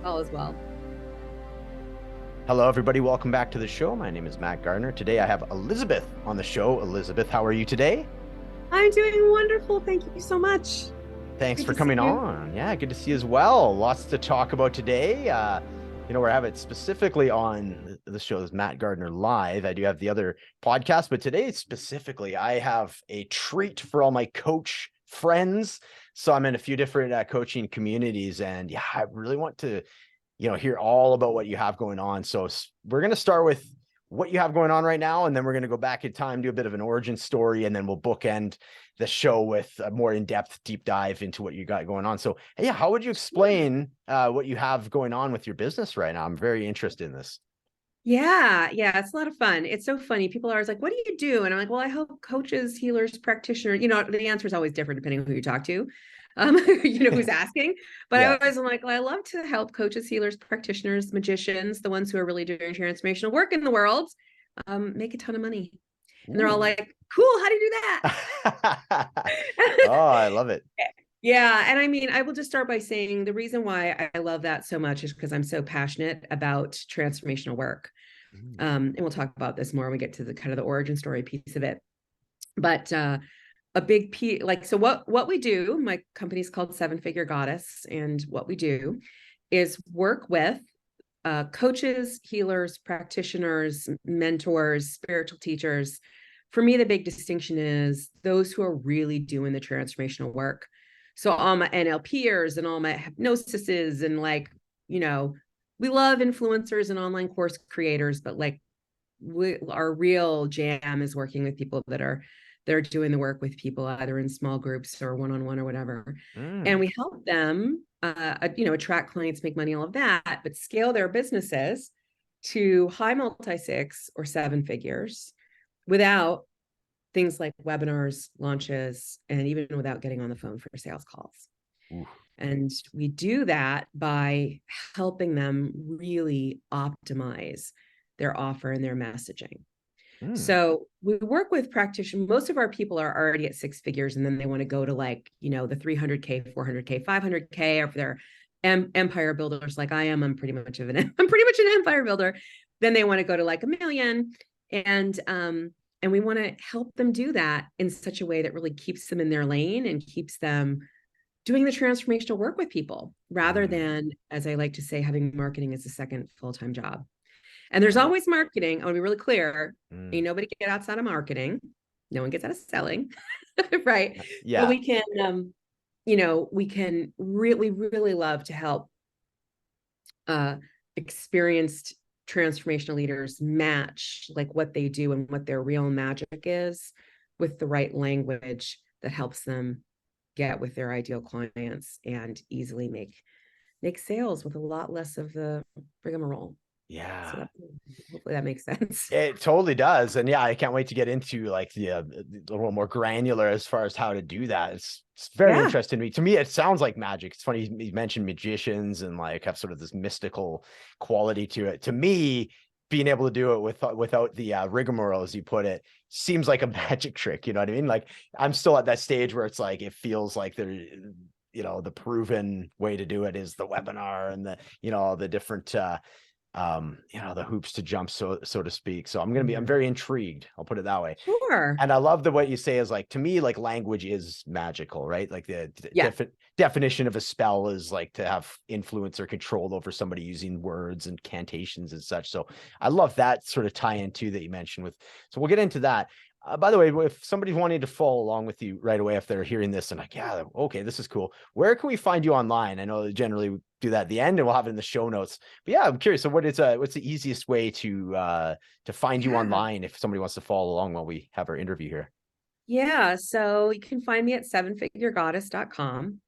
All is well. Hello, everybody. Welcome back to the show. My name is Matt Gardner. Today I have Elizabeth on the show. Elizabeth, how are you today? I'm doing wonderful. Thank you so much. Thanks Good for to see coming you. on. Yeah, good to see you as well. Lots to talk about today. We're having it specifically on the show is Matt Gardner Live. I do have the other podcast, but today specifically, I have a treat for all my coach friends. So I'm in a few different coaching communities, and yeah, I really want to hear all about what you have going on. So we're going to start with what you have going on right now, and then we're going to go back in time, do a bit of an origin story, and then we'll bookend the show with a more in-depth deep dive into what you got going on. So yeah, how would you explain what you have going on with your business right now? I'm very interested in this. Yeah, it's a lot of fun. It's so funny. People are always like, what do you do? And I'm like, well, I help coaches, healers, practitioners. The answer is always different depending on who you talk to, who's asking. But I Yeah. always am like, well, I love to help coaches, healers, practitioners, magicians, the ones who are really doing transformational work in the world, make a ton of money. And they're all Ooh. like, cool, how do you do that? Oh, I love it. Yeah. And I mean, I will just start by saying the reason why I love that so much is because I'm so passionate about transformational work. Mm. And we'll talk about this more when we get to the kind of the origin story piece of it. But a big piece, like, so what we do, my company's called Seven Figure Goddess. And what we do is work with coaches, healers, practitioners, mentors, spiritual teachers. For me, the big distinction is those who are really doing the transformational work. So all my NLPers and all my hypnosises and we love influencers and online course creators, but our real jam is working with people that are they're doing the work with people either in small groups or one-on-one or whatever. And Mm. we help them attract clients, make money, all of that, but scale their businesses to high multi-six or seven figures without things like webinars, launches, and even without getting on the phone for sales calls. Ooh. And we do that by helping them really optimize their offer and their messaging. Mm. So we work with practitioners. Most of our people are already at six figures, and then they want to go to the 300K, 400K, 500K, or if they're empire builders like I am. I'm pretty much an empire builder. Then they want to go to like a million, and we want to help them do that in such a way that really keeps them in their lane and keeps them doing the transformational work with people rather Mm. than, as I like to say, having marketing as a second full-time job. And there's Yeah. always marketing. I want to be really clear. Mm. Ain't nobody get outside of marketing. No one gets out of selling, right? But Yeah. we can really, really love to help uh, experienced transformational leaders match like what they do and what their real magic is with the right language that helps them get with their ideal clients and easily make sales with a lot less of the rigmarole. So Yeah. hopefully that makes sense. It totally does. And yeah, I can't wait to get into like a little more granular as far as how to do that. It's very Yeah. interesting to me. To me, it sounds like magic. It's funny you mentioned magicians and like have sort of this mystical quality to it. To me, being able to do it without the rigmarole, as you put it, seems like a magic trick. You know what I mean? Like I'm still at that stage where it's like it feels like the proven way to do it is the webinar and the different the hoops to jump, so to speak. So I'm very intrigued. I'll put it that way. Sure. And I love the way you say is like, to me, like language is magical, right? Like the Yeah. definition of a spell is like to have influence or control over somebody using words and cantations and such. So I love that sort of tie in too that you mentioned with, so we'll get into that. By the way, if somebody's wanting to follow along with you right away, if they're hearing this and like, yeah, okay, this is cool. Where can we find you online? I know generally we do that at the end and we'll have it in the show notes. But yeah, I'm curious. So what's the easiest way to find you Yeah. online if somebody wants to follow along while we have our interview here? Yeah. So you can find me at sevenfiguregoddess.com.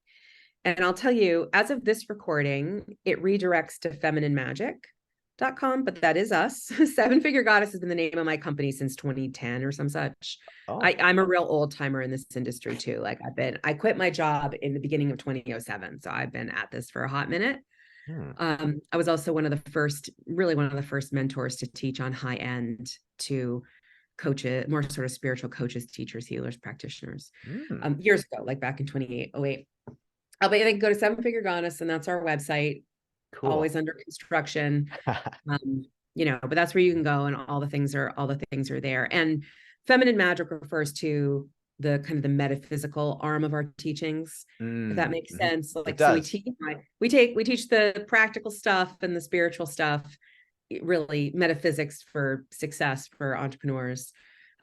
And I'll tell you, as of this recording, it redirects to femininemagicom, but that is us. Seven Figure Goddess has been the name of my company since 2010 or some such. Oh. I'm a real old timer in this industry too. Like I quit my job in the beginning of 2007. So I've been at this for a hot minute. Hmm. I was also one of the first mentors to teach on high end to coaches, more sort of spiritual coaches, teachers, healers, practitioners, Hmm. years ago, like back in 2008. But they can go to Seven Figure Goddess, and that's our website. Cool. always under construction. But that's where you can go, and all the things are there. And feminine magic refers to the kind of the metaphysical arm of our teachings, if that makes Mm-hmm. sense. It Like, so does. we teach the practical stuff and the spiritual stuff, really metaphysics for success for entrepreneurs.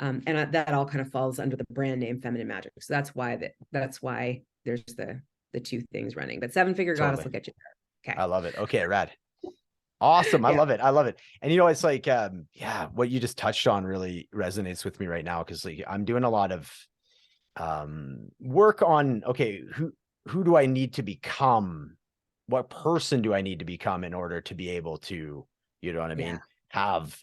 And that all kind of falls under the brand name feminine magic. So that's why there's the two things running. But seven figure goddess Totally. will get you there. Okay. I love it. Okay, rad. Awesome. I Yeah. love it. I love it. And it's like, yeah, what you just touched on really resonates with me right now. Cause like I'm doing a lot of work on, okay, who do I need to become? What person do I need to become in order to be able to, you know what I mean? Yeah. Have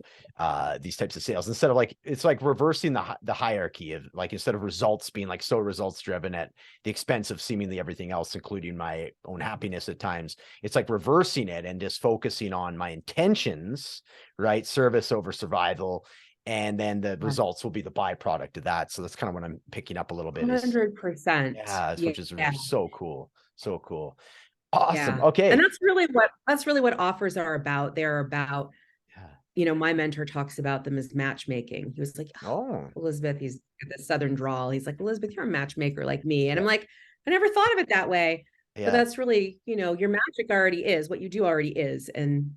these types of sales, instead of like, it's like reversing the hierarchy of, like, instead of results being like so results driven at the expense of seemingly everything else, including my own happiness at times. It's like reversing it and just focusing on my intentions, right? Service over survival. And then the results will be the byproduct of that. So that's kind of what I'm picking up a little bit is, 100%. yeah, Yeah. which is so cool. So cool. Awesome. Yeah. And Okay. that's really what offers are about. They're about, Yeah. my mentor talks about them as matchmaking. He was like, oh, Oh, Elizabeth, he's got the Southern drawl. He's like, Elizabeth, you're a matchmaker like me. And yeah. I'm like, I never thought of it that way. But Yeah. that's really, your magic already is what you do already is. And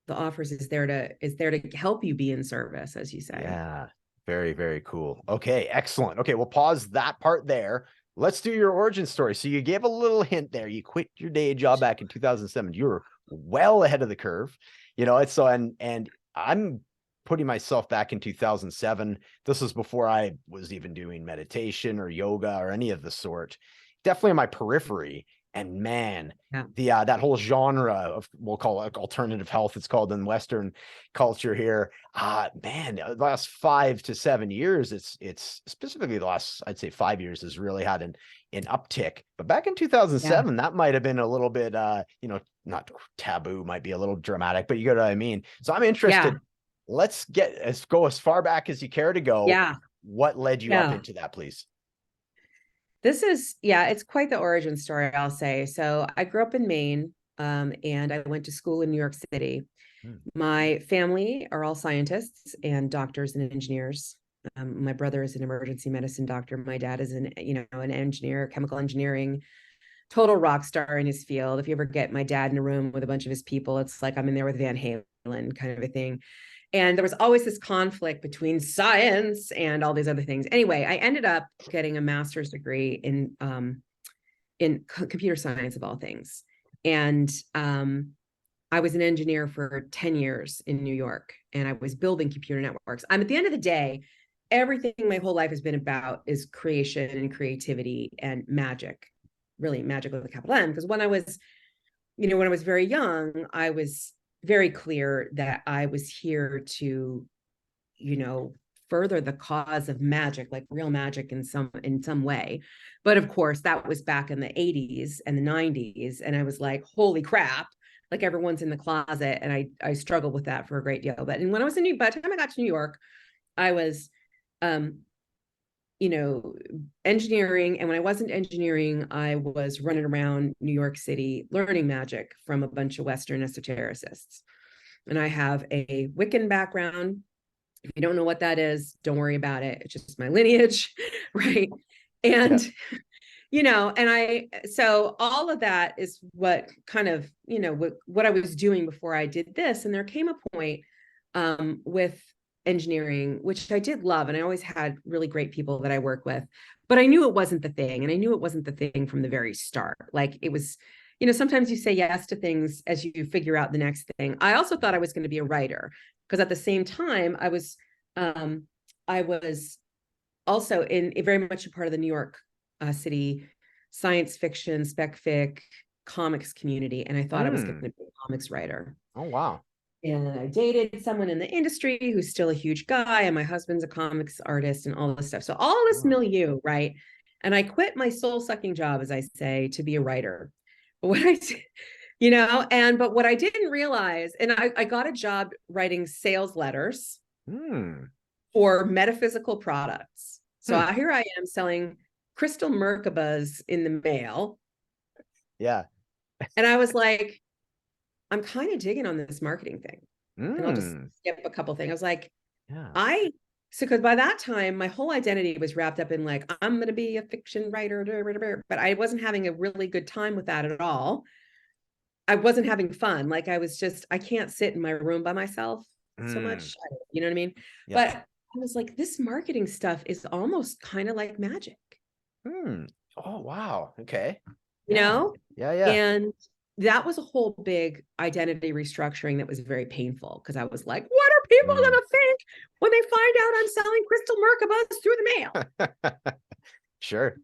the offers is there to help you be in service, as you say. Yeah. Very, very cool. Okay. Excellent. Okay. We'll pause that part there. Let's do your origin story. So you gave a little hint there. You quit your day job back in 2007. You were well ahead of the curve. It's so, and I'm putting myself back in 2007. This was before I was even doing meditation or yoga or any of the sort. Definitely on my periphery. And man, Yeah. that whole genre of, we'll call it alternative health, it's called in Western culture here. Man, the last 5 to 7 years, it's specifically the last, I'd say 5 years, has really had an uptick. But back in 2007, that might have been a little bit, not taboo, might be a little dramatic, but you get what I mean. So I'm interested. Yeah. Let's go as far back as you care to go. Yeah. What led you up into that, please? It's quite the origin story, I'll say. So I grew up in Maine, and I went to school in New York City. My family are all scientists and doctors and engineers. My brother is an emergency medicine doctor. My dad is an engineer, chemical engineering, total rock star in his field. If you ever get my dad in a room with a bunch of his people, it's like I'm in there with Van Halen kind of a thing. And there was always this conflict between science and all these other things. Anyway, I ended up getting a master's degree in computer science, of all things. And I was an engineer for 10 years in New York, and I was building computer networks. I'm, at the end of the day, everything my whole life has been about is creation and creativity and magic, really magic with a capital M. Because when I was very young, I was very clear that I was here to, further the cause of magic, like real magic in some way. But of course, that was back in the 80s and the 90s. And I was like, holy crap, like everyone's in the closet. And I struggled with that for a great deal. But and when I was by the time I got to New York, I was engineering. And when I wasn't engineering, I was running around New York City learning magic from a bunch of Western esotericists. And I have a Wiccan background. If you don't know what that is, don't worry about it. It's just my lineage, right? And so all of that is what kind of, what I was doing before I did this. And there came a point with engineering, which I did love. And I always had really great people that I work with, but I knew it wasn't the thing. And I knew it wasn't the thing from the very start. Like it was, sometimes you say yes to things as you figure out the next thing. I also thought I was going to be a writer, because at the same time I was also in very much a part of the New York City science fiction, spec fic, comics community. And I thought I was going to be a comics writer. Oh, wow. And I dated someone in the industry who's still a huge guy, and my husband's a comics artist and all this stuff. So all this milieu, right? And I quit my soul-sucking job, as I say, to be a writer. But what I didn't realize, and I got a job writing sales letters for metaphysical products. So here I am selling crystal Merkabas in the mail. Yeah. And I was like, I'm kind of digging on this marketing thing. And I'll just skip a couple things. I was like, Yeah. because by that time, my whole identity was wrapped up in like, I'm going to be a fiction writer, but I wasn't having a really good time with that at all. I wasn't having fun. Like I can't sit in my room by myself so much. You know what I mean? Yeah. But I was like, this marketing stuff is almost kind of like magic. Oh, wow. Okay. You know? Yeah. And that was a whole big identity restructuring that was very painful because I was like, what are people going to think when they find out I'm selling crystal Merkabahs through the mail? Sure.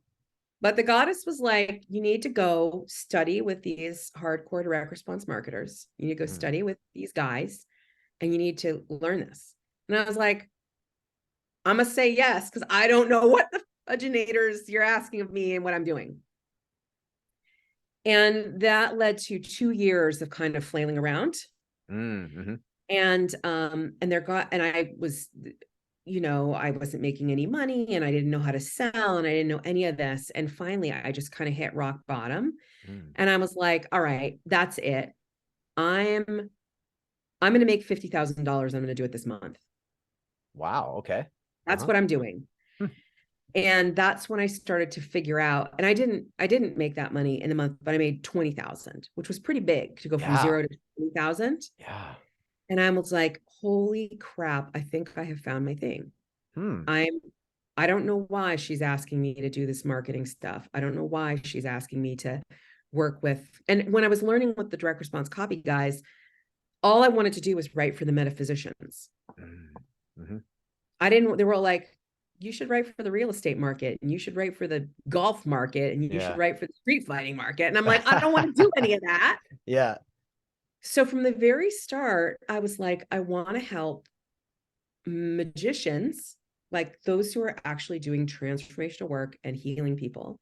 But the goddess was like, you need to go study with these hardcore direct response marketers. You need to go study with these guys and you need to learn this. And I was like, I'm going to say yes because I don't know what the fudginators you're asking of me and what I'm doing. And that led to 2 years of kind of flailing around. And I was, I wasn't making any money and I didn't know how to sell and I didn't know any of this. And finally I just kind of hit rock bottom. And I was like, all right, that's it. I'm going to make $50,000. I'm going to do it this month. Wow. Okay. That's what I'm doing. And that's when I started to figure out, and I didn't make that money in the month, but I made 20,000, which was pretty big to go from 0 to 20,000. Yeah. And I was like, holy crap, I think I have found my thing. I don't know why she's asking me to do this marketing stuff. I don't know why she's asking me to work with, and when I was learning with the direct response copy guys, all I wanted to do was write for the metaphysicians. They were all like, you should write for the real estate market and you should write for the golf market and you should write for the street fighting market. And I'm like, I don't want to do any of that. Yeah. So from the very start, I was like, I want to help magicians, like those who are actually doing transformational work and healing people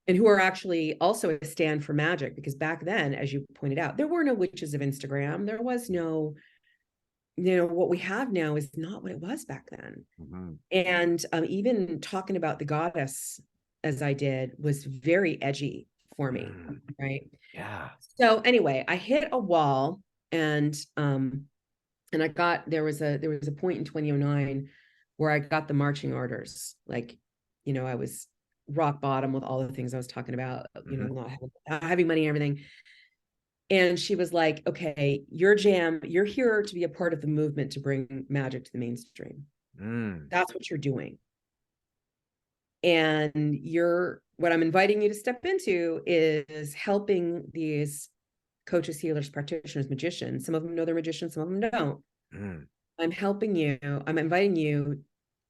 and who are actually also a stand for magic. Because back then, as you pointed out, there were no witches of Instagram. There was no, what we have now is not what it was back then. And even talking about the goddess as I did was very edgy for me. Right. Yeah. So anyway, I hit a wall and there was a point in 2009 where I got the marching orders. Like, I was rock bottom with all the things I was talking about, not having money and everything. And she was like, okay, you're here to be a part of the movement to bring magic to the mainstream. That's what you're doing. And what I'm inviting you to step into is helping these coaches, healers, practitioners, magicians. Some of them know they're magicians, some of them don't. I'm inviting you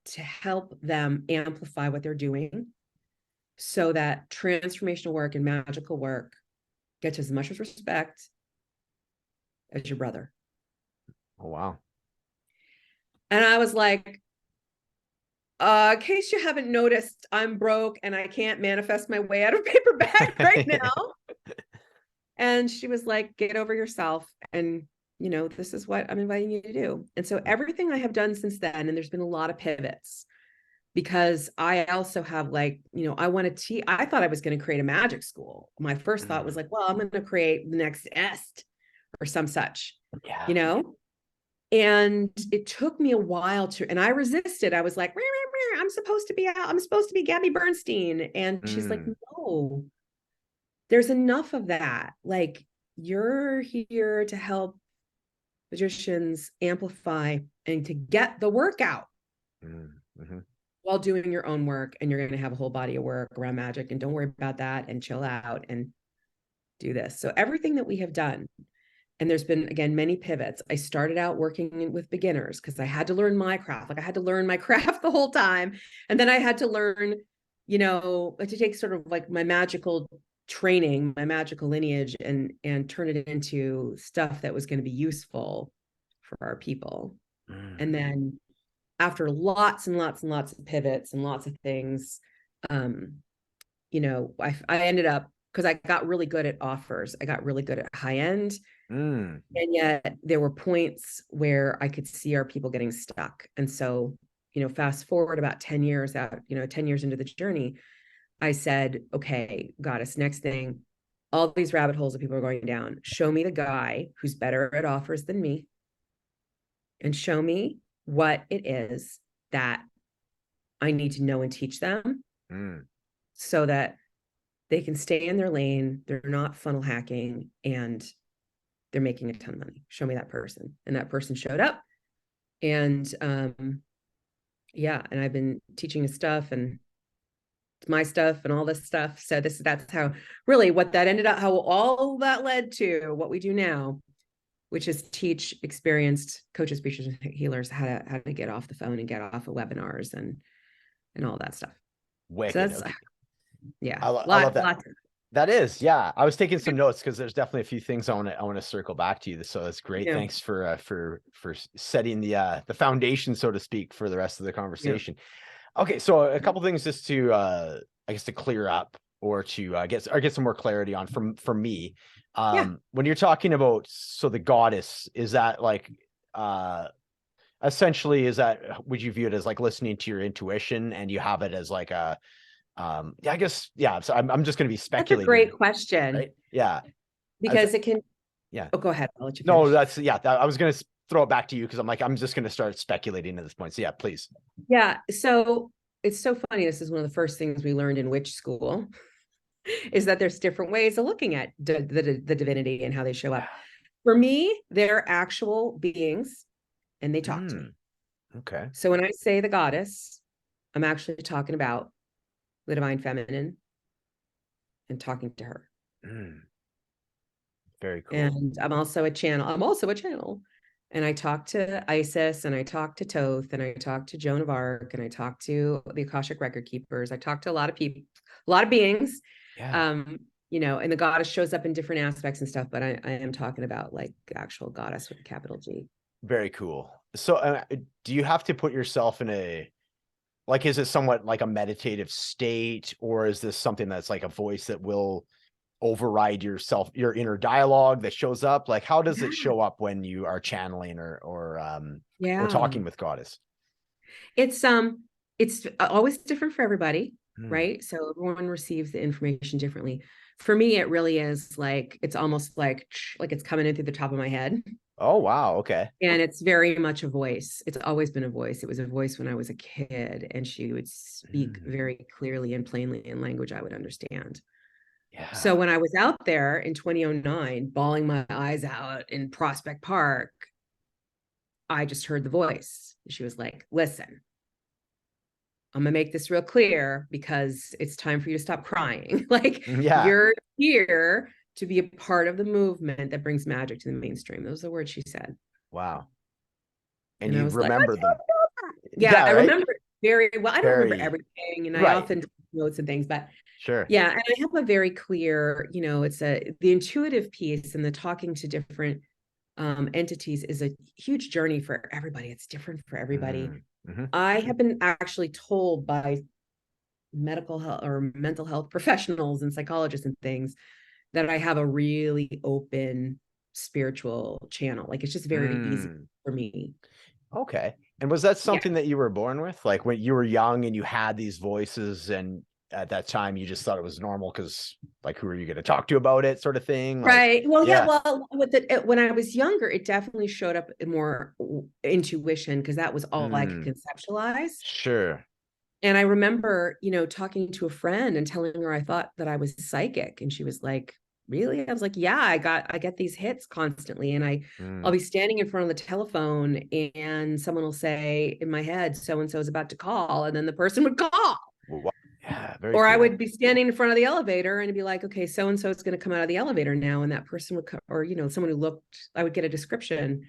to help them amplify what they're doing so that transformational work and magical work gets as much respect as your brother. Oh, wow. And I was like, in case you haven't noticed, I'm broke and I can't manifest my way out of paper bag right now. And she was like, get over yourself. And, this is what I'm inviting you to do. And so everything I have done since then, and there's been a lot of pivots because I also have I thought I was going to create a magic school. My first thought was like, well, I'm going to create the next Est or some such, and it took me a while and I resisted. I was like, I'm supposed to be Gabby Bernstein. And she's like, no, there's enough of that. Like, you're here to help magicians amplify and to get the work out while doing your own work. And you're going to have a whole body of work around magic, and don't worry about that, and chill out and do this. So everything that we have done, and there's been, again, many pivots. I started out working with beginners because I had to learn my craft. Like I had to learn my craft the whole time. And then I had to learn, to take sort of like my magical training, my magical lineage, and turn it into stuff that was going to be useful for our people. And then after lots and lots and lots of pivots and lots of things, I ended up, because I got really good at offers. I got really good at high end. And yet there were points where I could see our people getting stuck. And so, fast forward about 10 years out, 10 years into the journey, I said, okay, goddess, next thing, all these rabbit holes that people are going down. Show me the guy who's better at offers than me, and show me what it is that I need to know and teach them so that they can stay in their lane. They're not funnel hacking and they're making a ton of money. Show me that person. And that person showed up. And yeah, and I've been teaching his stuff and my stuff and all this stuff. So that's how really what that ended up, how all that led to what we do now, which is teach experienced coaches, speakers, and healers how to get off the phone and get off of webinars and all that stuff. Wicked. So that's, okay. Yeah, I love that. That is, yeah. I was taking some notes because there's definitely a few things I want to circle back to you. So that's great. Yeah. Thanks for setting the foundation, so to speak, for the rest of the conversation. Yeah. Okay, so a couple things just to I guess to clear up or to get some more clarity on from me. When you're talking about the goddess, is that like essentially would you view it as like listening to your intuition and you have it as like a I guess, yeah. So I'm just going to be speculating. That's a great question. Right? Yeah. Because it can. Yeah. Oh, go ahead. I'll let you finish. No, that's, yeah. I was going to throw it back to you because I'm just going to start speculating at this point. So yeah, please. Yeah. So it's so funny. This is one of the first things we learned in witch school is that there's different ways of looking at the divinity and how they show up. For me, they're actual beings and they talk to me. Okay. So when I say the goddess, I'm actually talking about the divine feminine and talking to her. Very cool. And I'm also a channel. And I talk to Isis and I talk to Thoth and I talk to Joan of Arc and I talk to the Akashic record keepers. I talk to a lot of people, a lot of beings. Yeah. You know, and the goddess shows up in different aspects and stuff, but I am talking about like the actual goddess with a capital G. Very cool. So do you have to put yourself in is it somewhat like a meditative state, or is this something that's like a voice that will override your inner dialogue that shows up? Like, how does it show up when you are channeling or talking with goddess? It's always different for everybody, right? So everyone receives the information differently. For me, it really is like, it's almost like it's coming in through the top of my head. Oh, wow. Okay. And it's very much a voice. It's always been a voice. It was a voice when I was a kid, and she would speak very clearly and plainly in language I would understand. Yeah. So when I was out there in 2009, bawling my eyes out in Prospect Park, I just heard the voice. She was like, listen, I'm gonna make this real clear because it's time for you to stop crying. Like, you're here to be a part of the movement that brings magic to the mainstream. Those are the words she said. Wow. And you remember like, them. Yeah, I remember it very well. I don't remember everything, and I often take notes and things, but yeah, and I have a very clear, you know, it's the intuitive piece and the talking to different entities is a huge journey for everybody. It's different for everybody. I have been actually told by medical health or mental health professionals and psychologists and things that I have a really open spiritual channel. Like, it's just very easy for me. Okay. And was that something that you were born with? Like when you were young and you had these voices, and at that time you just thought it was normal because like, who are you going to talk to about it, sort of thing? Like, right. Well, well, when I was younger, it definitely showed up in more intuition because that was all I could conceptualize. Sure. And I remember, you know, talking to a friend and telling her I thought that I was psychic. And she was like, really? I was like, yeah, I get these hits constantly. And I'll be standing in front of the telephone and someone will say in my head, so-and-so is about to call. And then the person would call. Yeah, or cool. I would be standing in front of the elevator and it'd be like, okay, so-and-so is going to come out of the elevator now. And that person would come, or, you know, someone who looked, I would get a description,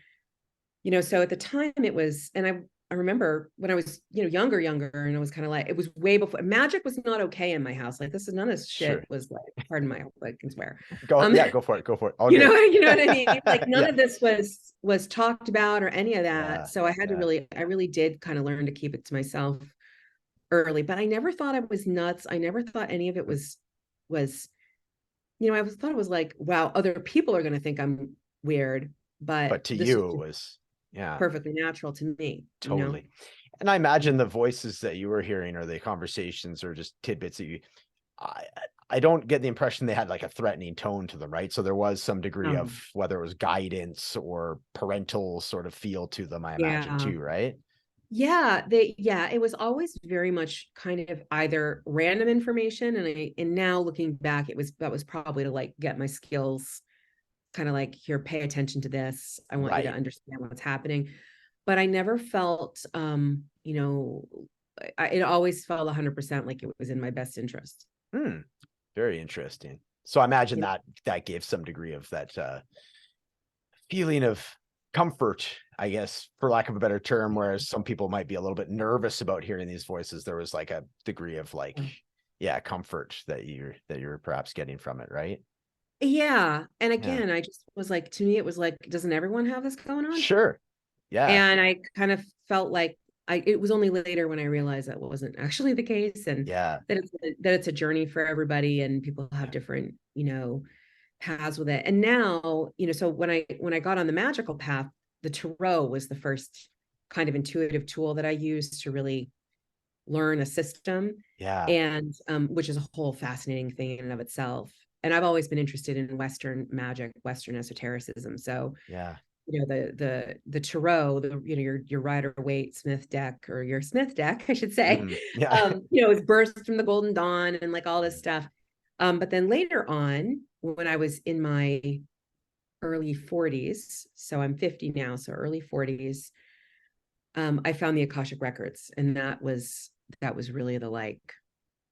you know, so at the time it was, and I remember when I was, you know, younger, and it was kind of like, it was way before magic was not okay in my house. Like, this is none of this shit was like, pardon my, I can swear. Go for it. You know what I mean? Like, none of this was talked about or any of that. So I had to I really did kind of learn to keep it to myself early, but I never thought I was nuts. I never thought any of it was, you know, I thought it was like, wow, other people are going to think I'm weird, but to you it was perfectly natural to me. Totally. You know? And I imagine the voices that you were hearing or the conversations or just tidbits that I don't get the impression they had like a threatening tone to them, right? So there was some degree of whether it was guidance or parental sort of feel to them, I imagine Yeah. too, right? Yeah, it was always very much kind of either random information, and now looking back, that was probably to like get my skills kind of like, here, pay attention to this. I want you to Right. understand what's happening. But I never felt it always felt 100% like it was in my best interest. Hmm. Very interesting. So I imagine You know? that gave some degree of that feeling of comfort, I guess, for lack of a better term, whereas some people might be a little bit nervous about hearing these voices. There was like a degree of like, yeah, comfort that you're perhaps getting from it, right? Yeah. And Yeah. again, I just was like, to me, it was like, doesn't everyone have this going on? Sure. Yeah. And I kind of felt like it was only later when I realized that wasn't actually the case, and Yeah. that it's a journey for everybody, and people have Yeah. different, paths with it. And now, so when I got on the magical path, the tarot was the first kind of intuitive tool that I used to really learn a system, Yeah. and which is a whole fascinating thing in and of itself. And I've always been interested in Western magic, Western esotericism. So, Yeah. the tarot, your Rider Waite Smith deck, or your Smith deck, I should say, Yeah. it's birthed from the Golden Dawn and like all this stuff. But then later on, when I was in my early 40s, so I'm 50 now, so early 40s, I found the Akashic records, and that was really the like,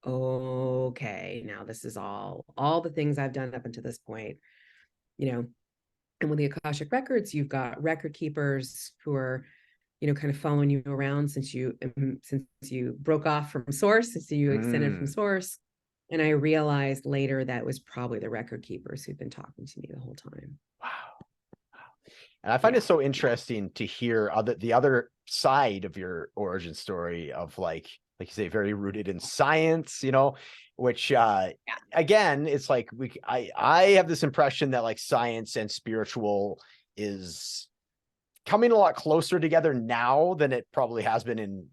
okay, now this is all the things I've done up until this point, you know. And with the Akashic records, you've got record keepers who are, kind of following you around since you broke off from source, since you extended from Mm. source. And I realized later that was probably the record keepers who've been talking to me the whole time. Wow. And I find it Yeah. so interesting to hear the other side of your origin story of like you say, very rooted in science, which again, it's like I have this impression that like science and spiritual is coming a lot closer together now than it probably has been in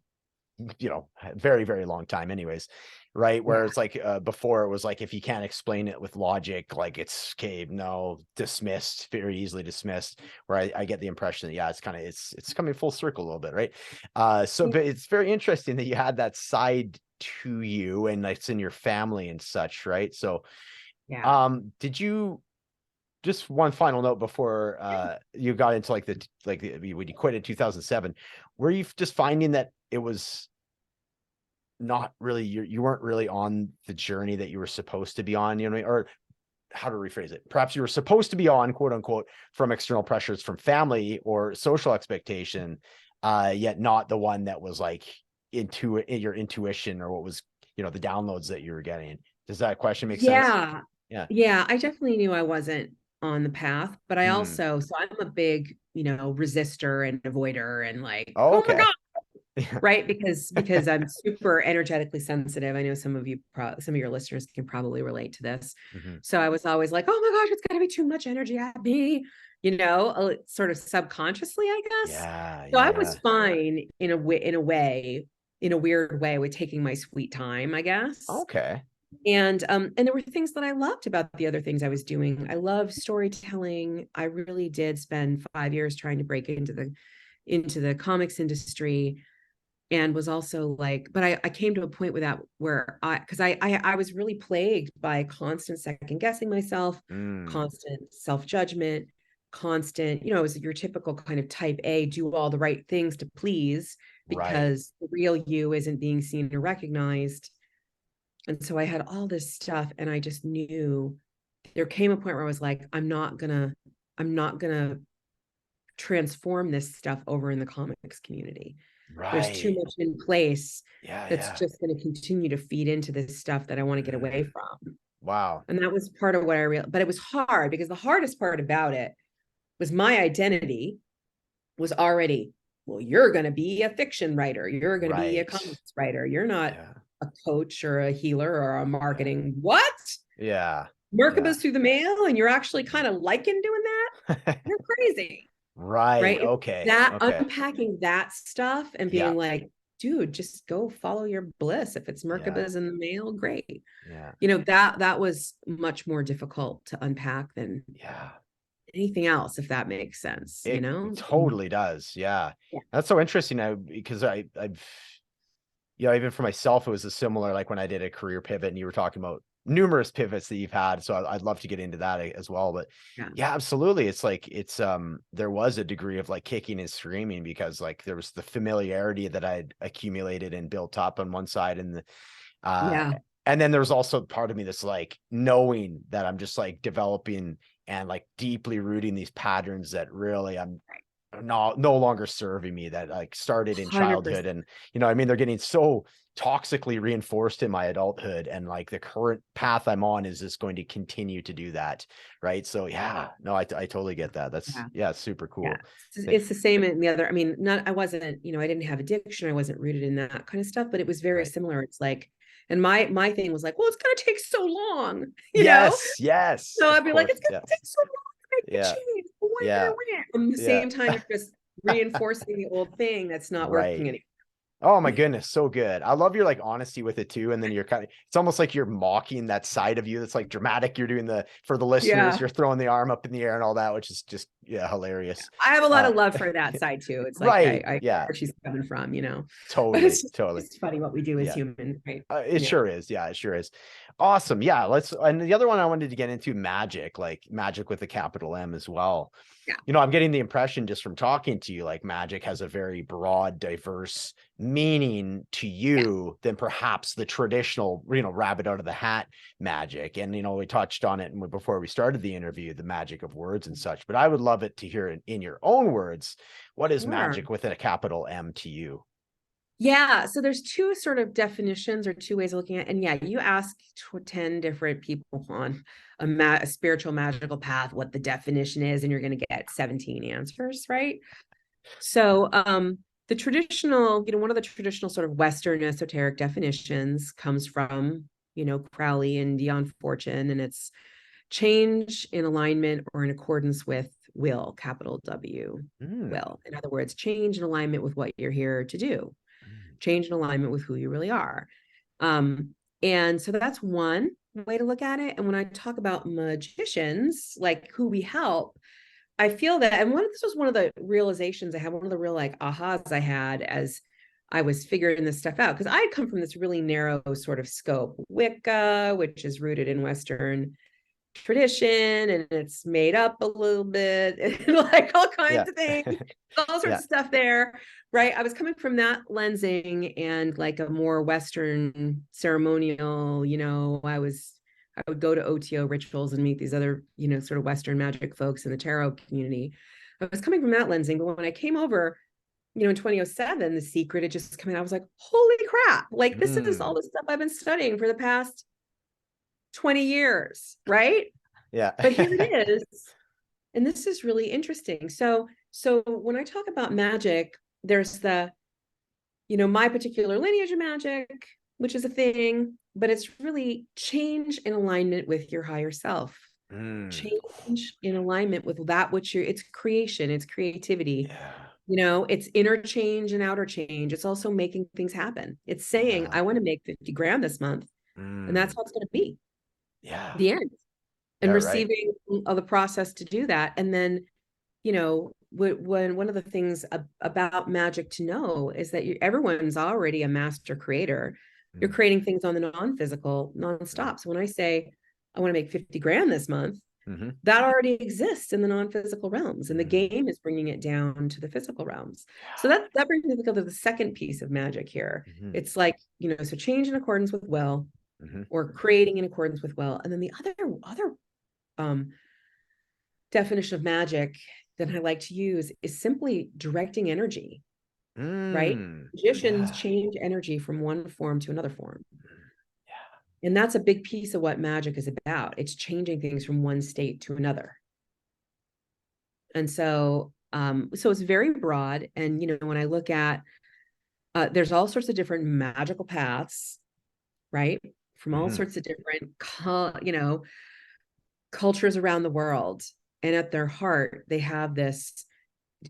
very, very long time anyways, right? Where Yeah. it's like before it was like, if you can't explain it with logic, like it's okay, no, dismissed, very easily dismissed, where I get the impression that, yeah, it's coming full circle a little bit, right? But it's very interesting that you had that side to you and it's in your family and such, right? So Yeah. did you, just one final note before you got into when you quit in 2007, were you just finding that it was not really, you weren't really on the journey that you were supposed to be on, you know what I mean? Or how to rephrase it, perhaps you were supposed to be on, quote unquote, from external pressures from family or social expectation, yet not the one that was like into your intuition, or what was, the downloads that you were getting. Does that question make sense? Yeah. Yeah. Yeah. I definitely knew I wasn't on the path, but I Mm. also, so I'm a big, resistor and avoider, and like, Oh, oh my okay. God, right? Because I'm super energetically sensitive. I know some of your listeners can probably relate to this. Mhm. So I was always like, oh my gosh, it's gonna be too much energy at me, sort of subconsciously, I guess. Yeah, So yeah, I yeah. was fine in a weird way, with taking my sweet time, I guess. Okay. And there were things that I loved about the other things I was doing. I love storytelling. I really did spend 5 years trying to break into the comics industry, and was also like, but I came to a point with that where I was really plagued by constant second guessing myself, Mm, constant self-judgment, constant, it was your typical kind of type A, do all the right things to please, right. because the real you isn't being seen or recognized. And so I had all this stuff, and I just knew there came a point where I was like, I'm not gonna transform this stuff over in the comics community. There's too Right. much in place Yeah, that's yeah. just going to continue to feed into this stuff that I want to get away Mm, from. wow. And that was part of what I realized. But it was hard, because the hardest part about it was my identity was already, well, you're going to be a fiction writer. You're going to be a Right. comics writer. You're not Yeah. a coach or a healer or a Yeah. marketing. What? Yeah. Yeah. Merkabah's through the mail, and you're actually kind of liking doing that? You're crazy. Right. Right? It's Okay. that Okay. unpacking that stuff and Yeah. being like, dude, just go follow your bliss. If it's Merkaba's in the mail, great. Yeah. You know, that was much more difficult to unpack than anything else, if that makes sense, you know? It totally does. Yeah. That's so interesting now, because I've, even for myself, it was a similar, like when I did a career pivot, and you were talking about numerous pivots that you've had. So I'd love to get into that as well. But yeah, absolutely. It's like, there was a degree of like kicking and screaming, because like there was the familiarity that I'd accumulated and built up on one side, and and then there was also part of me that's like knowing that I'm just like developing and like deeply rooting these patterns that really I'm no longer serving me, that like started in 100%. childhood. And I mean, they're getting so toxically reinforced in my adulthood, and like the current path I'm on is just going to continue to do that, right? So I totally get that. That's super cool. It's the same in the other, I mean, I wasn't, I didn't have addiction, I wasn't rooted in that kind of stuff, but it was very similar. It's like, and my thing was like, well, it's gonna take so long, you know? So I'd be like, it's gonna take so long to make the change. At the same time, you're just reinforcing the old thing that's not working anymore. Oh my goodness, so good. I love your like honesty with it too. And then you're it's almost like you're mocking that side of you that's like dramatic. You're doing for the listeners, you're throwing the arm up in the air and all that, which is just hilarious. I have a lot of love for that side too. It's like I know where she's coming from, Totally. It's funny what we do as humans, right? It sure is. Yeah, it sure is. Awesome. Yeah, and the other one I wanted to get into, magic, like magic with a capital M as well. I'm getting the impression just from talking to you, like magic has a very broad, diverse meaning to you than perhaps the traditional, rabbit out of the hat magic. And, we touched on it before we started the interview, the magic of words and such, but I would love it to hear it in your own words. What is magic with a capital M to you? Yeah, so there's two sort of definitions or two ways of looking at it. And you ask 10 different people on a spiritual magical path what the definition is, and you're going to get 17 answers, right? So the traditional, one of the traditional sort of Western esoteric definitions comes from, Crowley and Dion Fortune, and it's change in alignment or in accordance with will, capital W, will. In other words, change in alignment with what you're here to do. Change in alignment with who you really are. And so that's one way to look at it. And when I talk about magicians, like who we help, I feel that, and this was one of the realizations I had, one of the real like ahas I had as I was figuring this stuff out, because I had come from this really narrow sort of scope, Wicca, which is rooted in Western tradition, and it's made up a little bit, and like all kinds of things, all sorts of stuff there, right? I was coming from that lensing and like a more Western ceremonial, I would go to OTO rituals and meet these other, sort of Western magic folks in the tarot community. I was coming from that lensing, but when I came over, in 2007, The Secret had just come out. I was like, holy crap, like this is all the stuff I've been studying for the past 20 years, right? Yeah. But here it is. And this is really interesting. So when I talk about magic, there's the, my particular lineage of magic, which is a thing, but it's really change in alignment with your higher self. Change in alignment with that which it's creation, it's creativity. It's inner change and outer change. It's also making things happen. It's saying, I want to make 50 grand this month. And that's how it's going to be. The end. And receiving the process to do that. And then, when one of the things about magic to know is that everyone's already a master creator. You're creating things on the non-physical nonstop. So when I say I want to make 50 grand this month, that already exists in the non-physical realms, and the game is bringing it down to the physical realms. So that brings me to the second piece of magic here. It's like, so change in accordance with will, or creating in accordance with will. And then the other definition of magic that I like to use is simply directing energy, right? Magicians change energy from one form to another form. And that's a big piece of what magic is about. It's changing things from one state to another. And so it's very broad. And, when I look at, there's all sorts of different magical paths, right? From all sorts of different, cultures around the world. And at their heart, they have this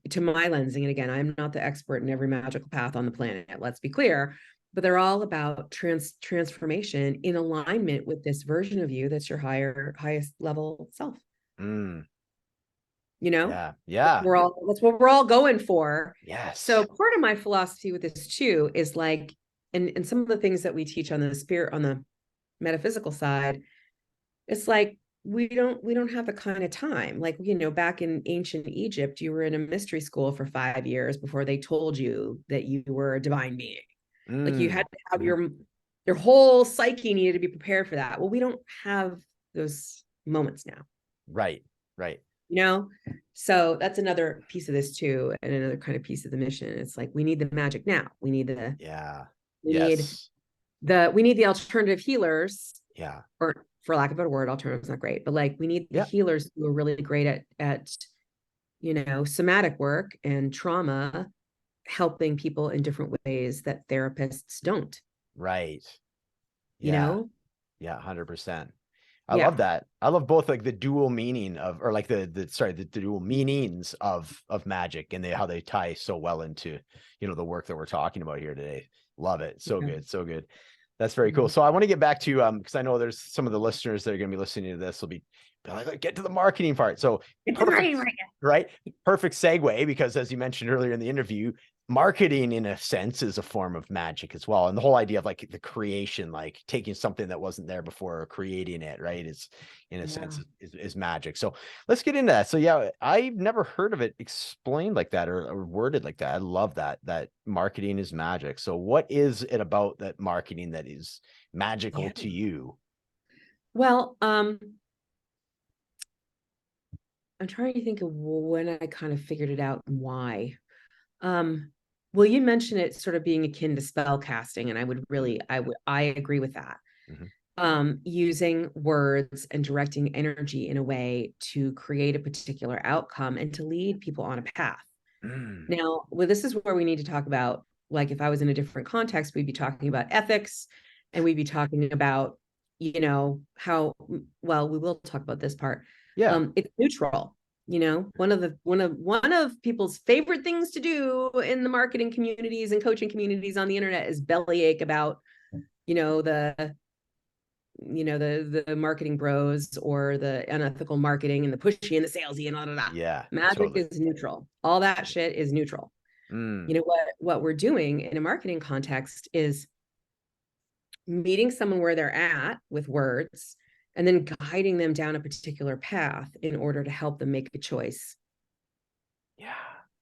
to my lensing, and again, I'm not the expert in every magical path on the planet, let's be clear, but they're all about transformation in alignment with this version of you that's your highest level self. Mm, You know, yeah. Yeah. that's what we're all going for. So Yes. part of my philosophy with this too is like, and some of the things that we teach on the metaphysical side, it's like we don't have the kind of time. Like, you know, back in ancient Egypt, you were in a mystery school for 5 years before they told you that you were a divine being. Like you had Mm, to have mhm. your whole psyche needed to be prepared for that. Well, we don't have those moments now, Right. Right. you know? So that's another piece of this too, and another kind of piece of the mission. It's like we need the magic now. Yeah. We need Yes. we need the alternative healers, Yeah. or for lack of a better word, alternative is not great, but like we need the Yeah. healers who are really great at you know, somatic work and trauma, helping people in different ways that therapists don't, Right. you Yeah. know? Yeah. 100%. I love Yeah. that. I love both like the dual meaning of, or like the dual meanings of magic, and how they tie so well into, the work that we're talking about here today. Love it. So Yeah. good. So good. That's very cool. Yeah. So I want to get back to, because I know there's some of the listeners that are going to be listening to this will be like, get to the marketing part. So It's perfect, right. right? Perfect segue, because as you mentioned earlier in the interview, marketing in a sense is a form of magic as well. And the whole idea of like the creation, like taking something that wasn't there before or creating it, right, is in a Yeah. sense is magic. So let's get into that. So yeah, I've never heard of it explained like that, or worded like that. I love that marketing is magic. So what is it about that marketing that is magical Yeah. to you? Well, I'm trying to think of when I kind of figured it out and why. Um, well, you mentioned it sort of being akin to spell casting, and I agree with that. Mm-hmm. Using words and directing energy in a way to create a particular outcome and to lead people on a path. Mm, Now, well, this is where we need to talk about, like, if I was in a different context, we'd be talking about ethics, and we'd be talking about, you know, how, well, we will talk about this part. yeah. It's neutral. You know, one of people's favorite things to do in the marketing communities and coaching communities on the internet is bellyache about, you know, the marketing bros or the unethical marketing and the pushy and the salesy and all of that. Yeah, Magic totally. is neutral. All that shit is neutral. Mm, You know what we're doing in a marketing context is meeting someone where they're at with words and then guiding them down a particular path in order to help them make a choice. yeah.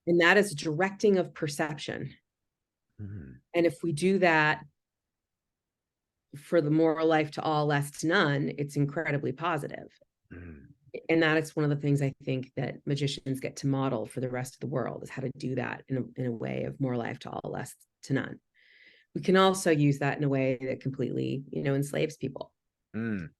And that is directing of perception. Mm, And if we do that for the moral life to all, less to none, it's incredibly positive. mm, And that is one of the things I think that magicians get to model for the rest of the world, is how to do that in a way of more life to all, less to none. We can also use that in a way that completely, you know, enslaves people.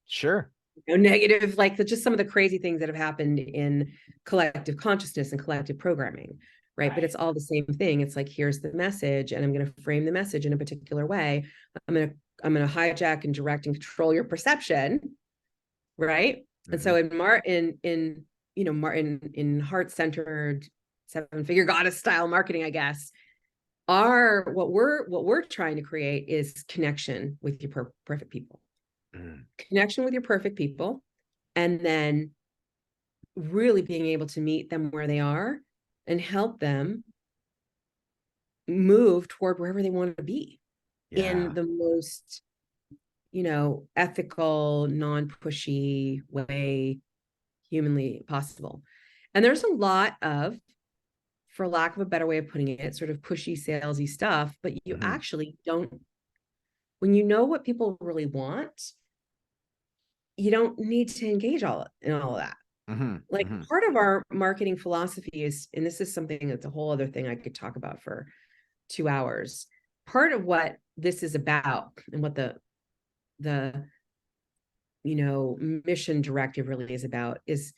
sure. You know, negative, like just some of the crazy things that have happened in collective consciousness and collective programming, right? But Right. it's all the same thing. It's like, here's the message, and I'm going to frame the message in a particular way. I'm going to hijack and direct and control your perception, right? And Mm-hmm. so in you know, in heart-centered seven-figure goddess style marketing, I guess, what we're trying to create is connection with your perfect people. Mm, Connection with your perfect people, and then really being able to meet them where they are and help them move toward wherever they want to be in yeah. the most, you know, ethical, non-pushy way humanly possible. And there's a lot of, for lack of a better way of putting it, sort of pushy, salesy stuff, but you Mm-hmm. actually don't, when you know what people really want, you don't need to engage in all of that. Mm-hmm. Like, Mm-hmm. part of our marketing philosophy is, and this is something that's a whole other thing I could talk about for 2 hours. Part of what this is about, and what the you know, mission directive really is about, is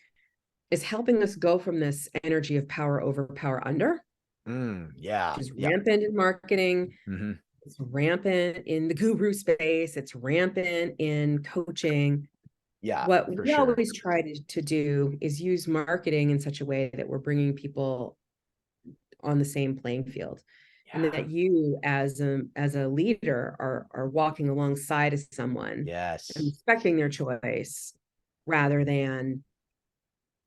helping us go from this energy of power over, power under, Yeah. which is Yeah. rampant in marketing. Mm-hmm. It's rampant in the guru space. It's rampant in coaching. Yeah, What for we sure. always try to do is use marketing in such a way that we're bringing people on the same playing field. And Yeah. that you as a leader are walking alongside of someone Yes. and respecting their choice rather than,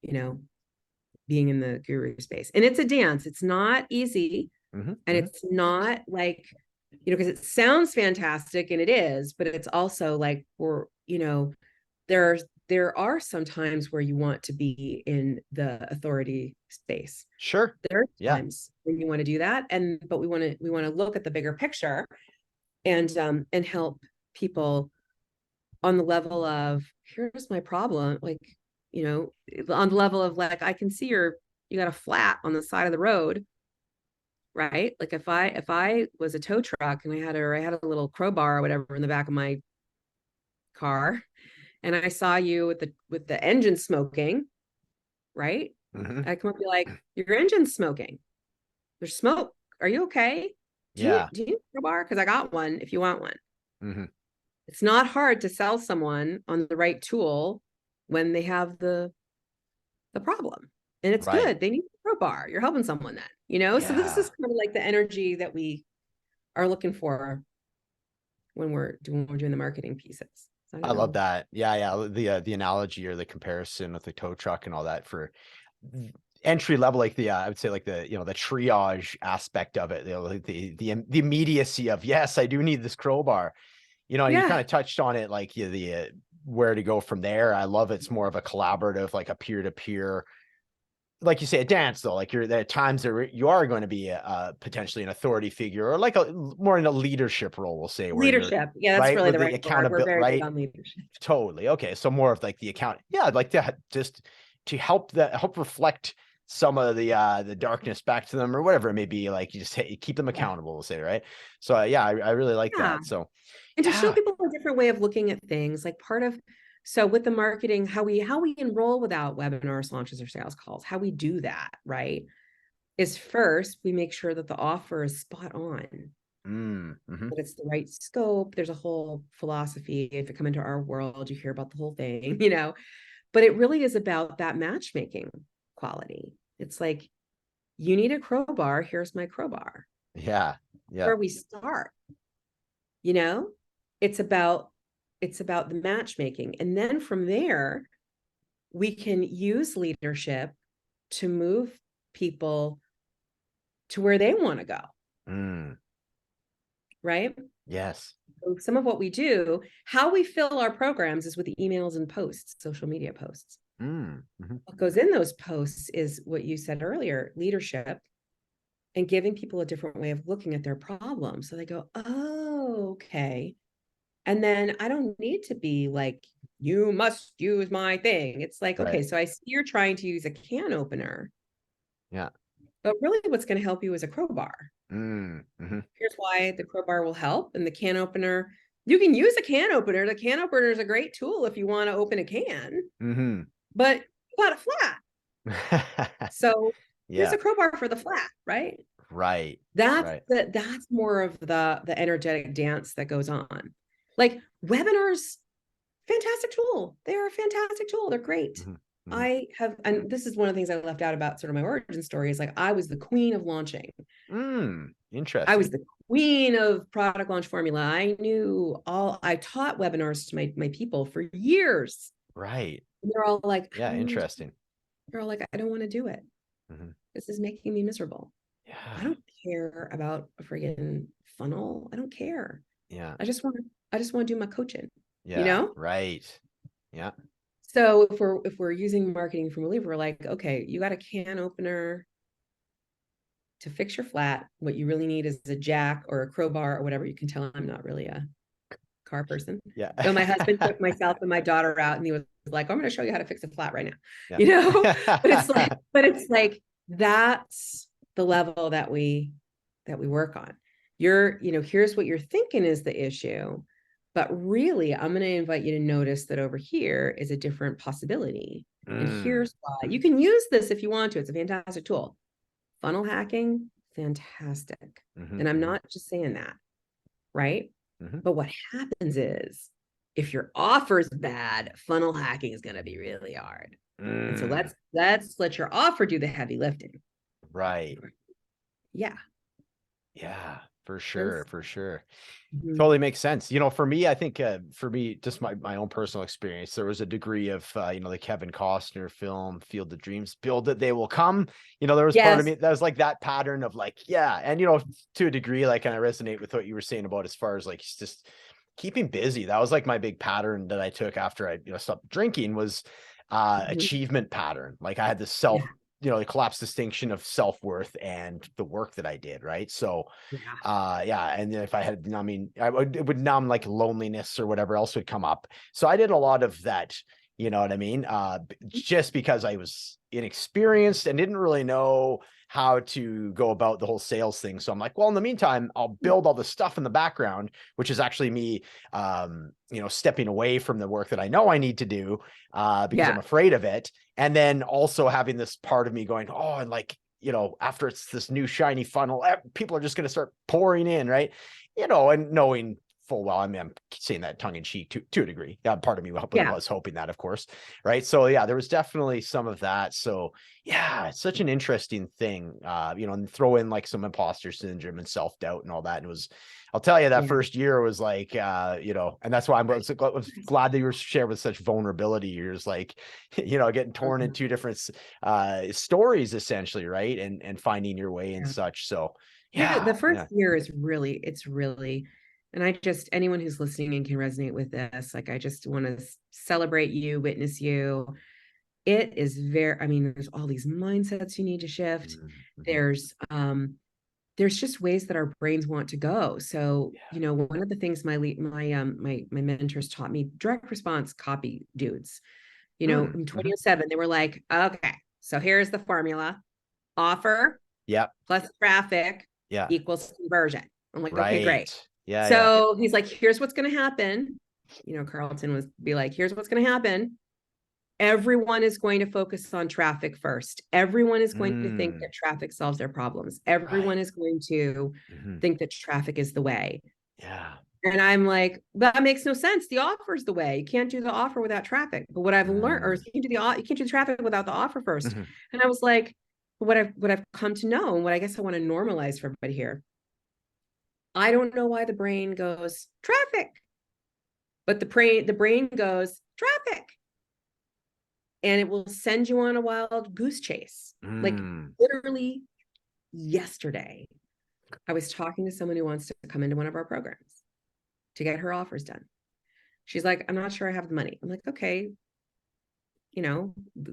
you know, being in the guru space. And it's a dance. It's not easy. And it's not like, you know, because it sounds fantastic and it is, but it's also like we're, you know, there are some times where you want to be in the authority space. Sure. There are Yeah. times when you want to do that, but we want to look at the bigger picture and help people on the level of, here's my problem, like, you know, on the level of like, I can see you got a flat on the side of the road, right? Like if I was a tow truck and I had a little crowbar or whatever in the back of my car, and I saw you with the engine smoking, right? I come up and be like, your engine's smoking. There's smoke. Are you okay? Yeah. Do you need a crowbar? Because I got one if you want one. It's not hard to sell someone on the right tool when they have the problem. And it's Right. good. They need a crowbar. You're helping someone then, you know? So this is kind of like the energy that we are looking for when we're doing the marketing pieces. So I love that. Yeah. The analogy or the comparison with the tow truck and all that for entry level, like I would say like the, you know, the triage aspect of it, you know, like the immediacy of, yes, I do need this crowbar, you know, and you kind of touched on it, like the where to go from there. I love it's more of a collaborative, like a peer-to-peer, like you say, a dance though, like there are times that you are going to be potentially an authority figure or like more in a leadership role, we'll say, where leadership. Yeah, that's right really with the the right word. We're accountability, very big right? on leadership. Totally. Okay. So more of like the account. Yeah. I'd like to just to help reflect some of the darkness back to them or whatever it may be. Like you just keep them accountable, we'll say, right? So I really like that. So and to show people a different way of looking at things, like so with the marketing, how we enroll without webinars, launches, or sales calls, how we do that, right, is first we make sure that the offer is spot on, that it's the right scope. There's a whole philosophy. If you come into our world, you hear about the whole thing, you know, but it really is about that matchmaking quality. It's like, you need a crowbar, here's my crowbar. Yeah. Where we start, you know, it's about the matchmaking. And then from there, we can use leadership to move people to where they want to go. Right? Yes. So some of what we do, how we fill our programs, is with emails and posts, social media posts. What goes in those posts is what you said earlier, leadership, and giving people a different way of looking at their problem. So they go, oh, okay. And then I don't need to be like, you must use my thing. It's like, okay, so I see you're trying to use a can opener. Yeah. But really what's going to help you is a crowbar. Here's why the crowbar will help. And the can opener, you can use a can opener. The can opener is a great tool if you want to open a can, but you got a flat. So here's a crowbar for the flat, right? Right. That's more of the energetic dance that goes on. Like webinars, fantastic tool. They're a fantastic tool. They're great. And this is one of the things I left out about sort of my origin story, is like, I was the queen of launching. Interesting. I was the queen of product launch formula. I taught webinars to my people for years. Right. And they're all like, interesting. They're all like, I don't want to do it. This is making me miserable. I don't care about a friggin' funnel. I don't care. I just want to do my coaching. You know? Right. Yeah. So if we're using marketing from a lever, we're like, okay, you got a can opener to fix your flat. What you really need is a jack or a crowbar or whatever. You can tell I'm not really a car person. Yeah. So my husband took myself and my daughter out, and he was like, I'm going to show you how to fix a flat right now. You know? but it's like that's the level that we work on. Here's what you're thinking is the issue, but really I'm going to invite you to notice that over here is a different possibility. And here's why. You can use this if you want to. It's a fantastic tool. Funnel hacking, fantastic. And I'm not just saying that, right? But what happens is, if your offer's bad, funnel hacking is going to be really hard. And so let's let your offer do the heavy lifting. Right. Yeah. Yeah, for And sure. For sure. mhm. Totally makes sense. For me, I think for me, just my own personal experience, there was a degree of the Kevin Costner film Field of Dreams, build it, they will come. There was part of Yes. me that was like that pattern of like, yeah, and to a degree, like, and I resonate with what you were saying about as far as like just keeping busy. That was like my big pattern that I took after I stopped drinking was Mhm. achievement pattern. Like I had this Yeah. the collapsed distinction of self-worth and the work that I did, right? So Yeah. yeah, and then if I had, I mean, it would numb like loneliness or whatever else would come up. So I did a lot of that, you know what I mean? Just because I was inexperienced and didn't really know how to go about the whole sales thing. So I'm like, well, in the meantime, I'll build all the stuff in the background, which is actually me, stepping away from the work that I know I need to do, because Yeah. I'm afraid of it. And then also having this part of me going, oh, and like, after it's this new shiny funnel, people are just going to start pouring in, right? And knowing full well, I mean, I'm saying that tongue in cheek to a degree. Yeah, part of me Yeah. was hoping that, of course, right? So yeah, there was definitely some of that. So yeah, it's such an interesting thing, and throw in like some imposter syndrome and self doubt and all that. And I'll tell you, that Yeah. first year was like, and that's why I was glad that you were sharing with such vulnerability. You're just like, getting torn in two different stories essentially, right? And finding your way and Yeah. such. So The yeah, first yeah. year is really, and I just, anyone who's listening and can resonate with this, like, I just want to celebrate you, witness you. It is I mean, there's all these mindsets you need to shift. Mm-hmm. There's just ways that our brains want to go. So, Yeah. one of the things my mentors taught me, direct response copy dudes, in Mm-hmm. 2007, they were like, okay, so here's the formula: offer Yep. plus traffic Yeah. equals conversion. I'm like, okay, great. Right. Yeah. Yeah. So he's like, here's what's going to happen. Carlton was be like, here's what's going to happen. Everyone is going to focus on traffic first. Everyone is going to think Mm, that traffic solves their problems. Everyone right. is going to Mm-hmm. think that traffic is the way. Yeah. And I'm like, that makes no sense. The offer is the way. You can't do the offer without traffic. But what I've learned, or Mm, you can't do the traffic without the offer first. mm-hmm. And I was like, what I've come to know, and what I guess I want to normalize for everybody here. I don't know why the brain goes traffic, but the brain goes traffic, and it will send you on a wild goose chase. Like, Mm, literally yesterday, I was talking to someone who wants to come into one of our programs to get her offers done. She's like, I'm not sure I have the money. I'm like, okay,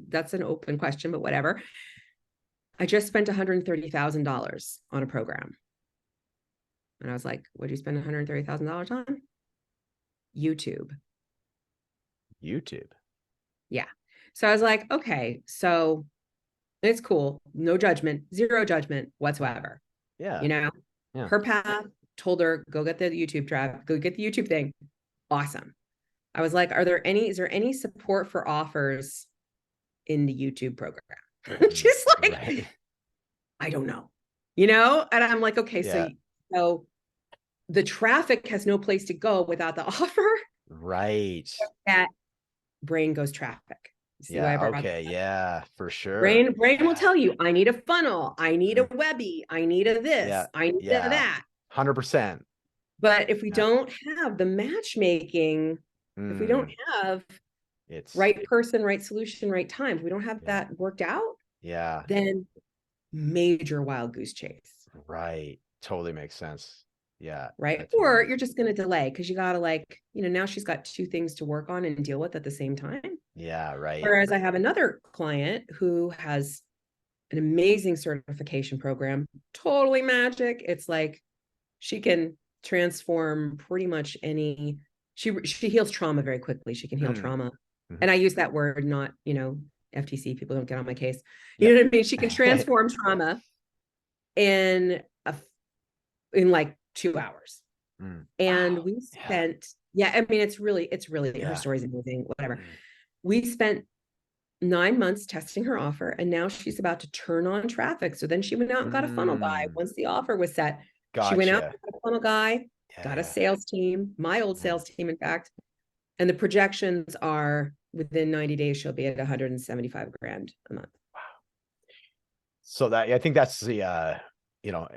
that's an open question, but whatever. I just spent $130,000 on a program. And I was like, what did you spend $130,000 on? YouTube. YouTube. Yeah. So I was like, okay, so it's cool. No judgment, zero judgment whatsoever. Yeah. You know, Yeah. her path told her, go get the YouTube drive, go get the YouTube thing. Awesome. I was like, is there any support for offers in the YouTube program? Mm, She's like, right. I don't know, and I'm like, okay, Yeah. so the traffic has no place to go without the offer. Right. That brain goes traffic. You see why I Yeah. brought Okay. that up? Yeah. For sure. Brain will Yeah. tell you, I need a funnel, I need a Mm, Webby, I need a yeah. this, I need a Yeah. that. 100%. But if we Yeah. don't have the matchmaking, if we don't Mm, have it's right person, right solution, right time, if we don't have yeah. that worked out, Yeah. then major wild goose chase. Right. Totally makes sense. Yeah. Right. That totally Or makes you're just going to delay because you got to, like, now she's got two things to work on and deal with at the same time. yeah. Right. Whereas I have another client who has an amazing certification program, totally magic. It's like she can transform pretty much she heals trauma very quickly. She can heal Mm, trauma. mm-hmm. And I use that word, not, FTC, people don't get on my case. You Yep. know what I mean? She can transform trauma in like 2 hours. And Wow. we Yeah. spent, yeah, I mean, it's really, her Yeah. story's amazing, whatever. Mm, We spent 9 months testing her offer, and now she's about to turn on traffic. So then she went out and got a funnel guy. mm, Once the offer was set, she went out gotcha. and got a funnel guy, Yeah. got a Yeah. sales team, my old Mm. sales team, in fact. And the projections are within 90 days, she'll be at 175 grand a month. So I think that's you know,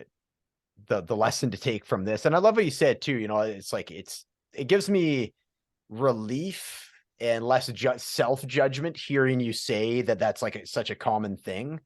the lesson to take from this. And I love what you said too, you know, it's like, it gives me relief and less self-judgment hearing you say that that's like such a common thing.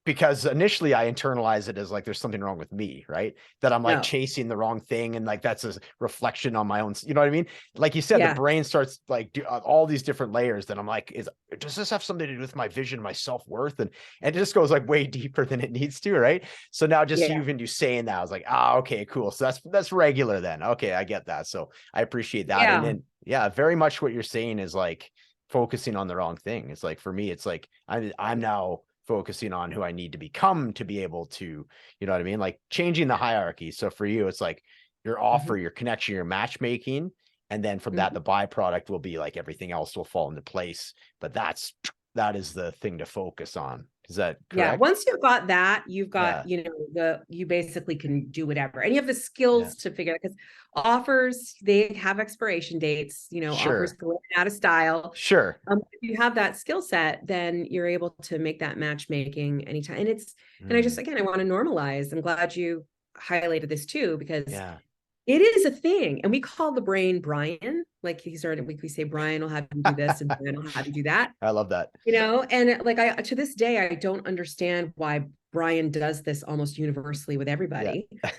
Because initially I internalize it as like there's something wrong with me, right? That I'm like No. chasing the wrong thing, and like that's a reflection on my own, you know what I mean? Like you said, the Yeah. brain starts like all these different layers that I'm like, does this have something to do with my vision, my self-worth? And it just goes like way deeper than it needs to, right? So now just Yeah. even you saying that, I was like, okay, cool. So that's regular then. Okay, I get that. So I appreciate that. And Yeah. then yeah, very much what you're saying is like focusing on the wrong thing. It's like for me, it's like I'm now focusing on who I need to become to be able to, you know what I mean? Like changing the hierarchy. So for you, it's like your offer, your connection, your matchmaking. And then from that, the byproduct will be like everything else will fall into place. But that is the thing to focus on. Is that Yeah. correct? Once you've got that, you've got, Yeah. you know, you basically can do whatever. And you have the Yeah. skills to figure out, because offers, they have expiration dates, you know, offers Sure. go out of style. Sure. If you have that skill set, then you're able to make that matchmaking anytime. And and I just, again, I want to normalize. I'm glad you highlighted this too, because Yeah. it is a thing. And we call the brain Brian. Like we say, Brian will have you do this and Brian will have you do that. I love that. You know, and like to this day, I don't understand why Brian does this almost universally with everybody. Yeah.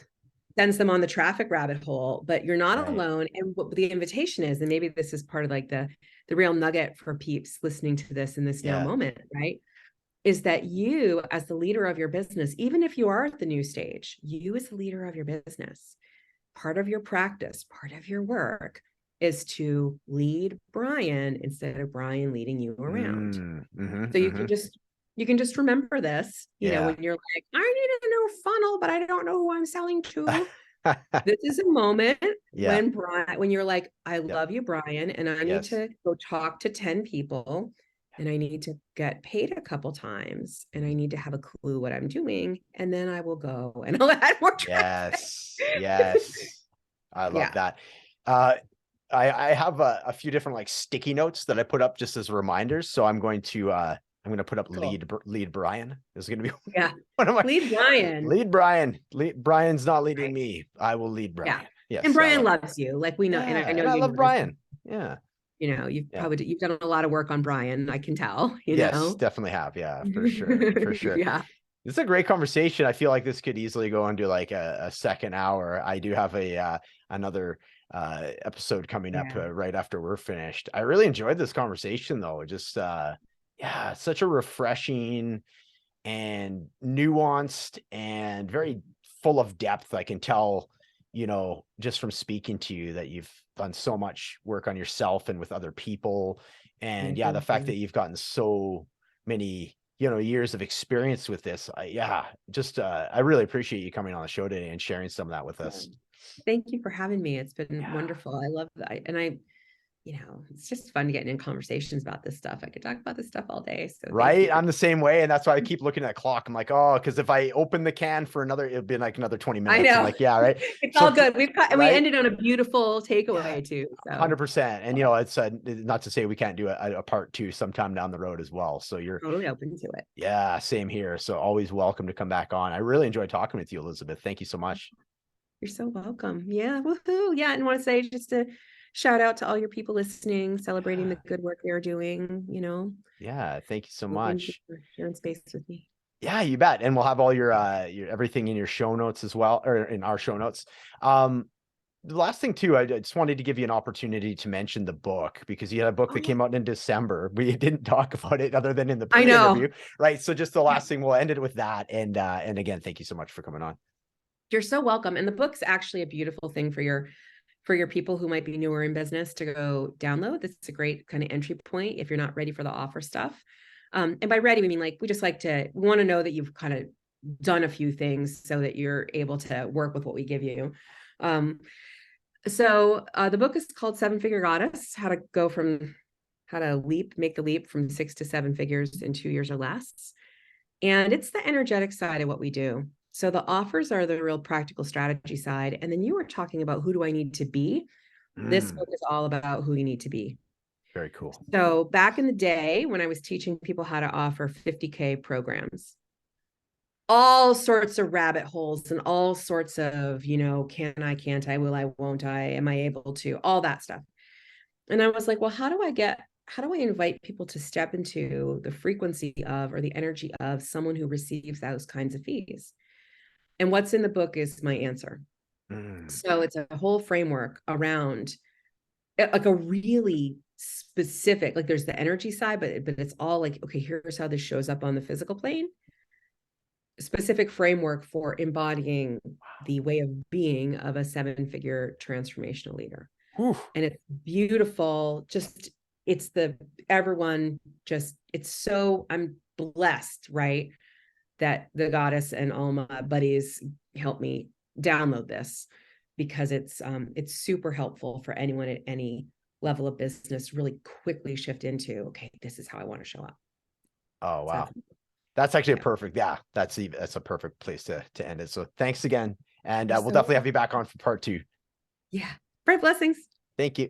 Sends them on the traffic rabbit hole, but you're not Right. alone. And what the invitation is, and maybe this is part of like the real nugget for peeps listening to this in this now moment, right? Is that you, as the leader of your business, even if you are at the new stage, you as the leader of your business, part of your practice, part of your work is to lead Brian instead of Brian leading you around. So you can just remember this, you know, Yeah. when you're like, I need a new funnel, but I don't know who I'm selling to. This is a moment Yeah. when you're like, I Yep. love you, Brian, and I need Yes. to go talk to 10 people, and I need to get paid a couple times, and I need to have a clue what I'm doing, and then I will go and I'll add more traffic. Yes. Yes. I love Yeah. that. I have a few different like sticky notes that I put up just as reminders. So I'm going to put up Cool. lead Brian. This is going to be Yeah. one of my Lead Brian. lead Brian. Brian's not leading Right. me. I will lead Brian. Yeah. Yes. And Brian loves you. Like we know, and Yeah, I know and I you love know this, Brian. Yeah. you know, Yeah. you've done a lot of work on Brian, I can tell, you Yes, know. definitely have. Yeah, for sure. For sure. Yeah. This is a great conversation. I feel like this could easily go into like a second hour. I do have another episode coming up right after we're finished. I really enjoyed this conversation though. Just yeah, such a refreshing and nuanced and very full of depth. I can tell, you know, just from speaking to you that you've done so much work on yourself and with other people. And yeah, the fact that you've gotten so many, you know, years of experience with this. I really appreciate you coming on the show today and sharing some of that with us. Thank you for having me. It's been wonderful. I love that. And you know, it's just fun getting in conversations about this stuff. I could talk about this stuff all day. So right. I'm the same way. And that's why I keep looking at the clock. I'm like, oh, because if I open the can for it'll be like another 20 minutes. I know. I'm like, yeah, right. It's So all good. And we right? ended on a beautiful takeaway too. So 100%. And you know, it's not to say we can't do a part two sometime down the road as well. So you're totally open to it. Yeah, same here. So always welcome to come back on. I really enjoyed talking with you, Elizabeth. Thank you so much. You're so welcome. Yeah. Woohoo. Yeah. And want to say just a shout out to all your people listening, celebrating the good work they're doing, you know. Yeah. Thank you so Thank you much. for sharing space with me. Yeah, you bet. And we'll have all your everything in your show notes as well, or in our show notes. The last thing too, I just wanted to give you an opportunity to mention the book, because you had a book that came out in December. We didn't talk about it other than in the pre-interview, right? So just the last thing, we'll end it with that. And again, thank you so much for coming on. You're so welcome. And the book's actually a beautiful thing for your people who might be newer in business to go download. This is a great kind of entry point if you're not ready for the offer stuff. And by ready, we mean like we want to know that you've kind of done a few things so that you're able to work with what we give you. So the book is called 7-Figure Goddess: How to make the leap from 6 to 7 figures in 2 years or less. And it's the energetic side of what we do. So the offers are the real practical strategy side. And then you were talking about who do I need to be? This book is all about who you need to be. Very cool. So back in the day when I was teaching people how to offer 50K programs, all sorts of rabbit holes and all sorts of, can I, can't I, will I, won't I, am I able to, all that stuff. And I was like, well, how do I invite people to step into the frequency of, or the energy of, someone who receives those kinds of fees? And what's in the book is my answer. So it's a whole framework around, like, a really specific, like, there's the energy side, but it's all like, okay, here's how this shows up on the physical plane. Specific framework for embodying the way of being of a 7-figure transformational leader. Oof. And it's beautiful. Just, it's so, I'm blessed, right, that the goddess and all my buddies helped me download this, because it's super helpful for anyone at any level of business really quickly shift into, okay, this is how I want to show up. Oh, wow. So, That's actually yeah. a perfect, that's a perfect place to end it. So thanks again. And we'll So, definitely have you back on for part 2. yeah. Bright blessings. Thank you.